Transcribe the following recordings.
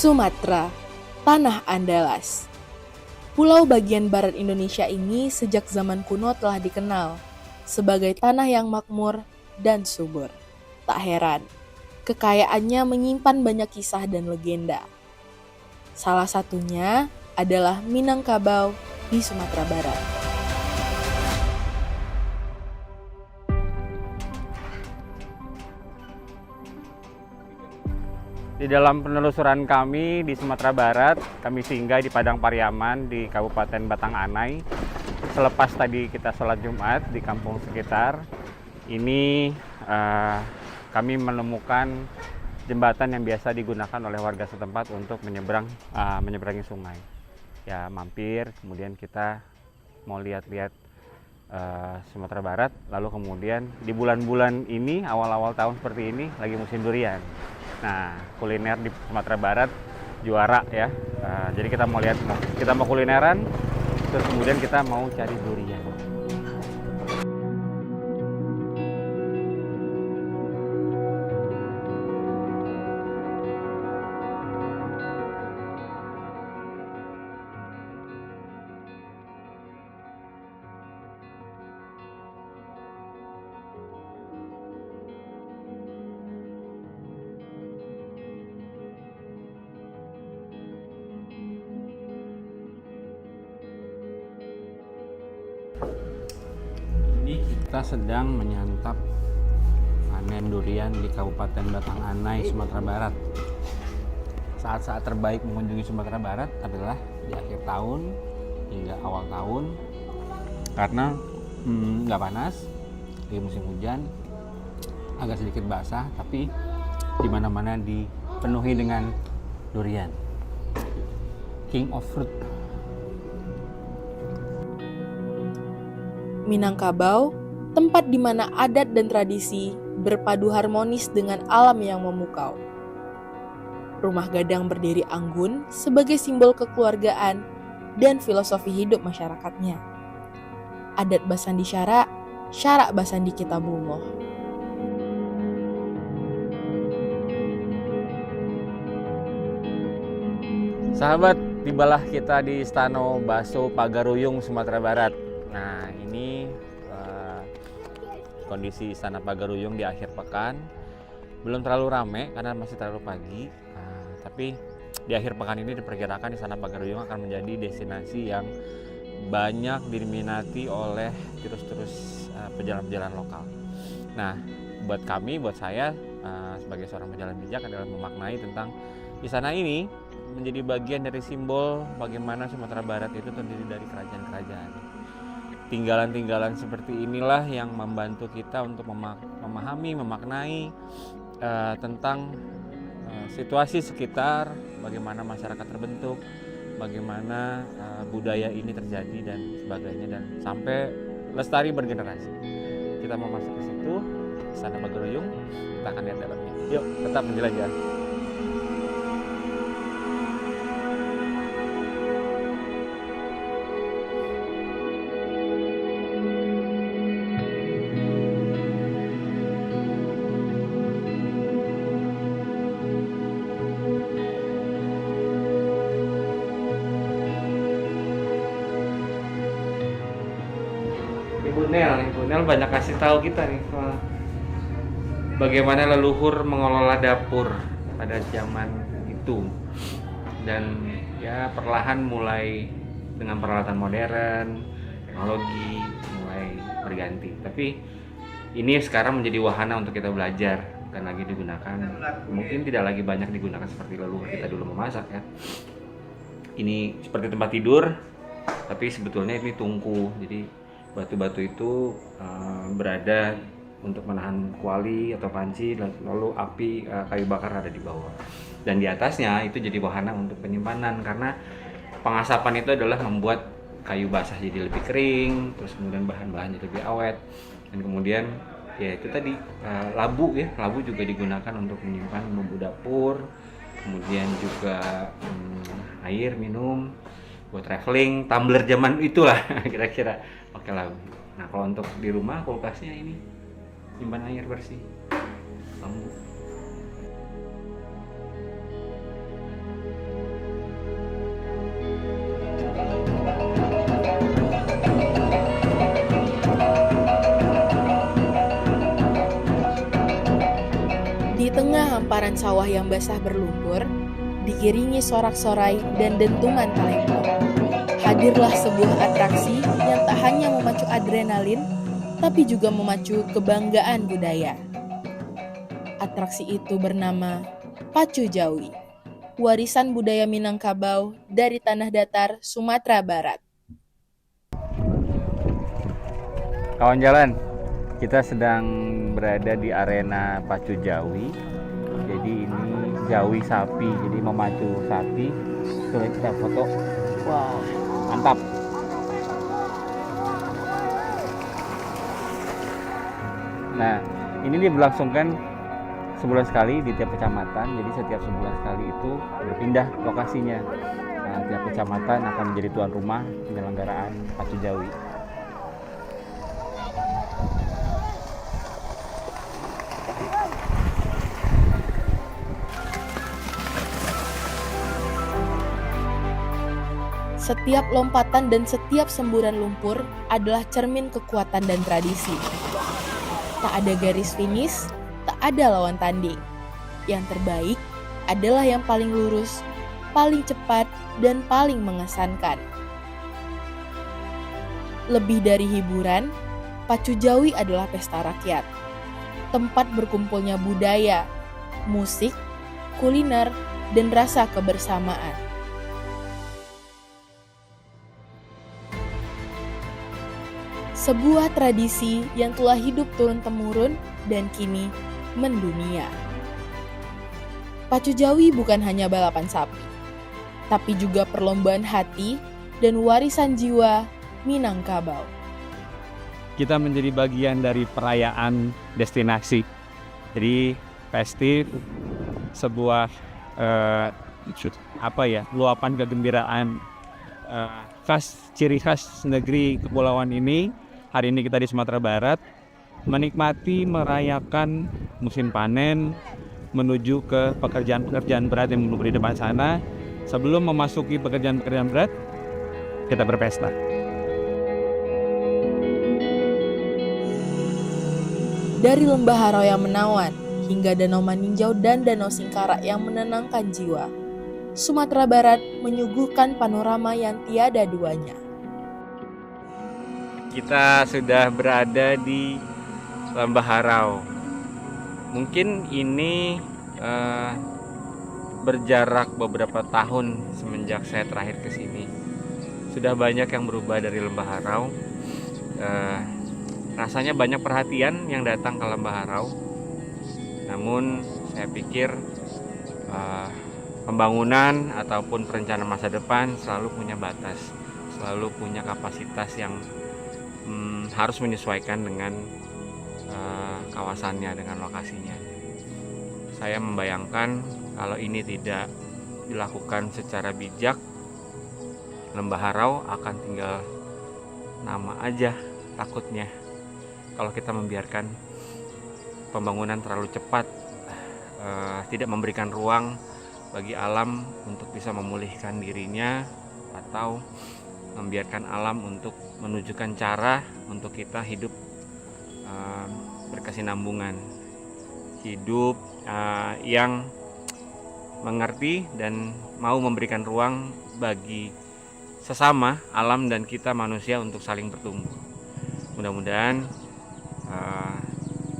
Sumatera, tanah Andalas. Pulau bagian barat Indonesia ini sejak zaman kuno telah dikenal sebagai tanah yang makmur dan subur. Tak heran, kekayaannya menyimpan banyak kisah dan legenda. Salah satunya adalah Minangkabau di Sumatera Barat. Di dalam penelusuran kami di Sumatera Barat, kami singgah di Padang Pariaman di Kabupaten Batang Anai. Selepas tadi kita sholat Jumat di kampung sekitar, ini kami menemukan jembatan yang biasa digunakan oleh warga setempat untuk menyeberangi sungai. Ya mampir, kemudian kita mau lihat-lihat Sumatera Barat, lalu kemudian di bulan-bulan ini, awal-awal tahun seperti ini, lagi musim durian. Nah, kuliner di Sumatera Barat juara ya. Jadi kita mau kulineran, terus kemudian kita mau cari durian. Kita sedang menyantap panen durian di Kabupaten Batang Anai, Sumatera Barat. Saat-saat terbaik mengunjungi Sumatera Barat adalah di akhir tahun hingga awal tahun, karena nggak panas, di musim hujan, agak sedikit basah, tapi di mana-mana dipenuhi dengan durian, king of fruit. Minangkabau, tempat di mana adat dan tradisi berpadu harmonis dengan alam yang memukau. Rumah gadang berdiri anggun sebagai simbol kekeluargaan dan filosofi hidup masyarakatnya. Adat Basandi Syarak, Syarak Basandi Kita Bungo. Sahabat, tibalah kita di Stano Baso Pagaruyung, Sumatera Barat. Nah, ini kondisi Istana Pagaruyung di akhir pekan. Belum terlalu ramai karena masih terlalu pagi. Tapi di akhir pekan ini diperkirakan Istana Pagaruyung akan menjadi destinasi yang banyak diminati oleh turis-turis pejalan-pejalan lokal. Nah, buat saya sebagai seorang pejalan bijak adalah memaknai tentang istana ini menjadi bagian dari simbol bagaimana Sumatera Barat itu terdiri dari kerajaan-kerajaan. Tinggalan-tinggalan seperti inilah yang membantu kita untuk memahami, memaknai tentang situasi sekitar, bagaimana masyarakat terbentuk, bagaimana budaya ini terjadi dan sebagainya, dan sampai lestari bergenerasi. Kita mau masuk ke situ, Istana Pagaruyung, kita akan lihat dalamnya. Yuk, tetap menjelajah. Ibu Nel banyak kasih tahu kita nih bagaimana leluhur mengelola dapur pada zaman itu, dan ya perlahan mulai dengan peralatan modern, teknologi mulai berganti. Tapi ini sekarang menjadi wahana untuk kita belajar, bukan lagi digunakan, mungkin tidak lagi banyak digunakan seperti leluhur kita dulu memasak ya. Ini seperti tempat tidur, tapi sebetulnya ini tungku. Jadi batu-batu itu berada untuk menahan kuali atau panci, lalu api kayu bakar ada di bawah, dan di atasnya itu jadi wahana untuk penyimpanan, karena pengasapan itu adalah membuat kayu basah jadi lebih kering, terus kemudian bahan-bahannya lebih awet, dan kemudian ya itu tadi labu juga digunakan untuk menyimpan bumbu dapur, kemudian juga air minum, buat traveling, tumbler zaman itulah kira-kira pakai labu. Nah, kalau untuk di rumah kulkasnya ini simpan air bersih, bambu. hamparan sawah yang basah berlumpur, diiringi sorak-sorai dan dentuman talempong. Hadirlah sebuah atraksi yang tak hanya memacu adrenalin, tapi juga memacu kebanggaan budaya. Atraksi itu bernama Pacu Jawi, warisan budaya Minangkabau dari tanah datar Sumatera Barat. Kawan jalan, kita sedang berada di arena Pacu Jawi. Jadi ini Jawi sapi, jadi memacu sapi. Coba kita foto. Wow, mantap. Nah, ini diberlangsungkan sebulan sekali di tiap kecamatan. Jadi setiap sebulan sekali itu berpindah lokasinya. Nah, tiap kecamatan akan menjadi tuan rumah penyelenggaraan Pacu Jawi. Setiap lompatan dan setiap semburan lumpur adalah cermin kekuatan dan tradisi. Tak ada garis finish, tak ada lawan tanding. Yang terbaik adalah yang paling lurus, paling cepat, dan paling mengesankan. Lebih dari hiburan, Pacu Jawi adalah pesta rakyat. Tempat berkumpulnya budaya, musik, kuliner, dan rasa kebersamaan. Sebuah tradisi yang telah hidup turun-temurun dan kini mendunia. Pacu Jawi bukan hanya balapan sapi, tapi juga perlombaan hati dan warisan jiwa Minangkabau. Kita menjadi bagian dari perayaan destinasi. Jadi festif, sebuah luapan kegembiraan ciri khas negeri kepulauan ini. Hari ini kita di Sumatera Barat menikmati merayakan musim panen menuju ke pekerjaan-pekerjaan berat yang menunggu di depan sana. Sebelum memasuki pekerjaan-pekerjaan berat, kita berpesta. Dari lembah Harau yang menawan hingga danau Maninjau dan danau Singkarak yang menenangkan jiwa, Sumatera Barat menyuguhkan panorama yang tiada duanya. Kita sudah berada di Lembah Harau. Mungkin ini berjarak beberapa tahun semenjak saya terakhir ke sini. Sudah banyak yang berubah dari Lembah Harau. Rasanya banyak perhatian yang datang ke Lembah Harau. Namun saya pikir pembangunan ataupun perencanaan masa depan selalu punya batas, selalu punya kapasitas yang harus menyesuaikan dengan kawasannya, dengan lokasinya. Saya membayangkan kalau ini tidak dilakukan secara bijak, Lembah Harau akan tinggal nama aja takutnya kalau kita membiarkan pembangunan terlalu cepat, tidak memberikan ruang bagi alam untuk bisa memulihkan dirinya, atau membiarkan alam untuk menunjukkan cara untuk kita hidup berkesinambungan, hidup yang mengerti dan mau memberikan ruang bagi sesama alam dan kita manusia untuk saling bertumbuh. Mudah-mudahan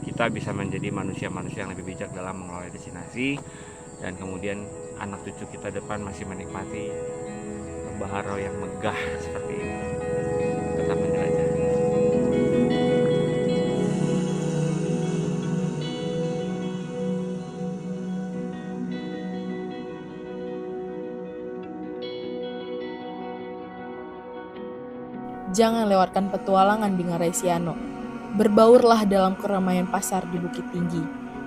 kita bisa menjadi manusia-manusia yang lebih bijak dalam mengelola destinasi, dan kemudian anak cucu kita depan masih menikmati Lembah Harau yang megah seperti ini. Tetap menjelajah. Jangan lewatkan petualangan di Ngarai Siano. Berbaurlah dalam keramaian pasar di Bukit Tinggi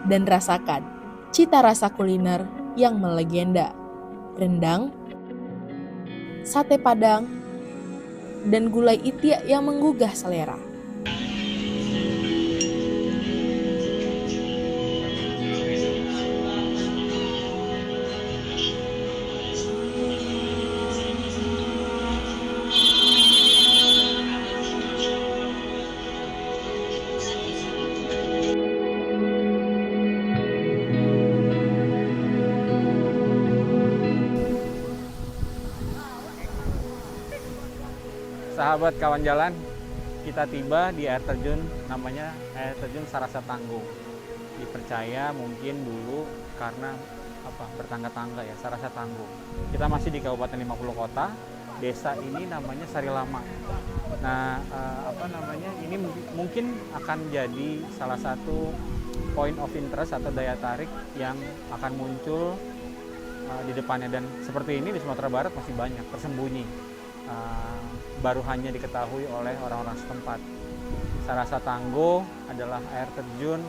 dan rasakan cita rasa kuliner yang melegenda. Rendang, sate padang, dan gulai itik yang menggugah selera. Sahabat kawan jalan, kita tiba di air terjun, namanya air terjun Sarasa Tangguh. Dipercaya mungkin dulu karena bertangga-tangga ya, Sarasa Tangguh. Kita masih di Kabupaten 50 Kota. Desa ini namanya Sari Lama. Nah, ini mungkin akan jadi salah satu point of interest atau daya tarik yang akan muncul di depannya, dan seperti ini di Sumatera Barat masih banyak tersembunyi, baru hanya diketahui oleh orang-orang setempat. Sarasa Tangguh adalah air terjun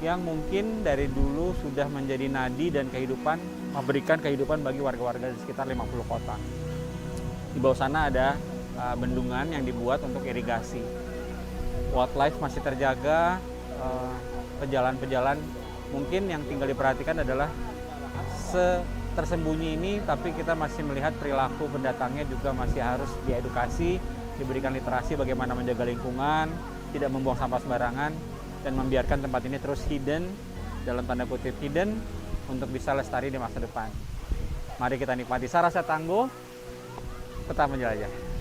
yang mungkin dari dulu sudah menjadi nadi dan kehidupan, memberikan kehidupan bagi warga-warga di sekitar 50 kota. Di bawah sana ada bendungan yang dibuat untuk irigasi. Wildlife masih terjaga, pejalan-pejalan mungkin yang tinggal diperhatikan adalah tersembunyi ini, tapi kita masih melihat perilaku pendatangnya juga masih harus diedukasi, diberikan literasi bagaimana menjaga lingkungan, tidak membuang sampah sembarangan, dan membiarkan tempat ini terus hidden, dalam tanda kutip hidden, untuk bisa lestari di masa depan. Mari kita nikmati Sarasa Tangguh, tetap menjelajah.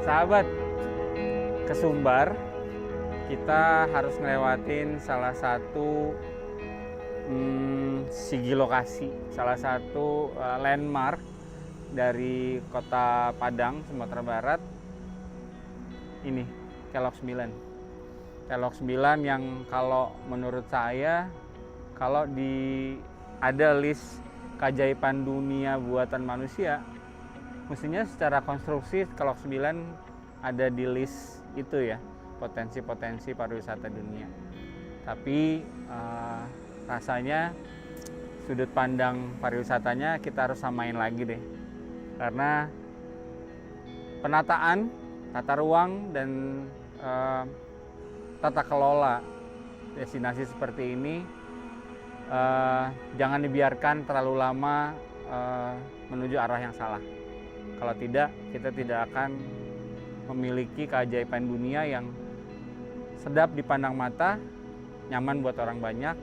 Sahabat, ke Sumbar kita harus ngelewatin salah satu sigi lokasi, salah satu landmark dari Kota Padang, Sumatera Barat. Ini Kelok 9. Kelok 9 yang kalau menurut saya, kalau ada list keajaiban dunia buatan manusia, mestinya secara konstruksi Kelok 9 ada di list itu ya, potensi-potensi pariwisata dunia. Tapi rasanya sudut pandang pariwisatanya kita harus samain lagi deh, karena penataan, tata ruang, dan tata kelola destinasi seperti ini jangan dibiarkan terlalu lama menuju arah yang salah. Kalau tidak, kita tidak akan memiliki keajaiban dunia yang sedap dipandang mata, nyaman buat orang banyak,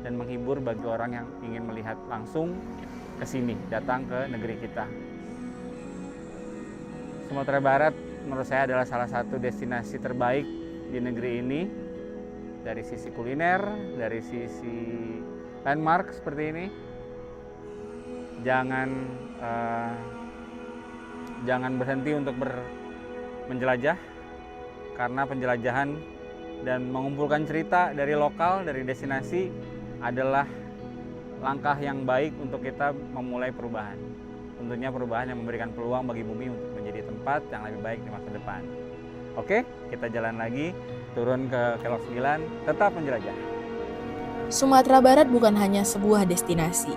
dan menghibur bagi orang yang ingin melihat langsung ke sini, datang ke negeri kita. Sumatera Barat menurut saya adalah salah satu destinasi terbaik di negeri ini, dari sisi kuliner, dari sisi landmark seperti ini. Jangan berhenti untuk menjelajah, karena penjelajahan dan mengumpulkan cerita dari lokal, dari destinasi adalah langkah yang baik untuk kita memulai perubahan. Tentunya perubahan yang memberikan peluang bagi bumi untuk menjadi tempat yang lebih baik di masa depan. Oke, kita jalan lagi, turun ke Kelok 9, tetap menjelajah. Sumatera Barat bukan hanya sebuah destinasi.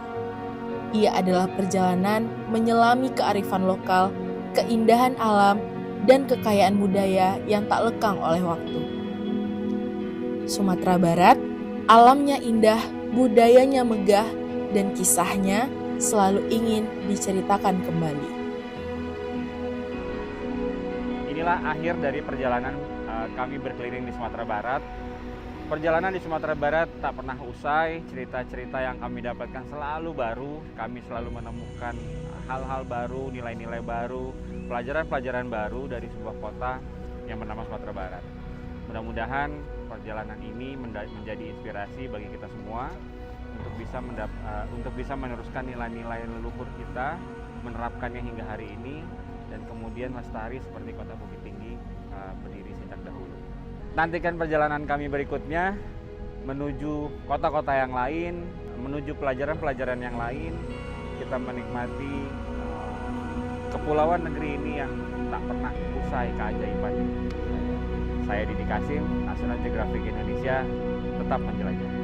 Ia adalah perjalanan menyelami kearifan lokal, keindahan alam, dan kekayaan budaya yang tak lekang oleh waktu. Sumatera Barat, alamnya indah, budayanya megah, dan kisahnya selalu ingin diceritakan kembali. Inilah akhir dari perjalanan kami berkeliling di Sumatera Barat. Perjalanan di Sumatera Barat tak pernah usai, cerita-cerita yang kami dapatkan selalu baru, kami selalu menemukan hal-hal baru, nilai-nilai baru, pelajaran-pelajaran baru dari sebuah kota yang bernama Sumatera Barat. Mudah-mudahan perjalanan ini menjadi inspirasi bagi kita semua untuk bisa meneruskan nilai-nilai leluhur kita, menerapkannya hingga hari ini, dan kemudian lestari seperti kota Bukit Tinggi berdiri sejak dahulu. Nantikan perjalanan kami berikutnya menuju kota-kota yang lain, menuju pelajaran-pelajaran yang lain. Kita menikmati kepulauan negeri ini yang tak pernah usai keajaibannya. Saya Didi Kasim, National Geographic Indonesia, tetap menjelajah.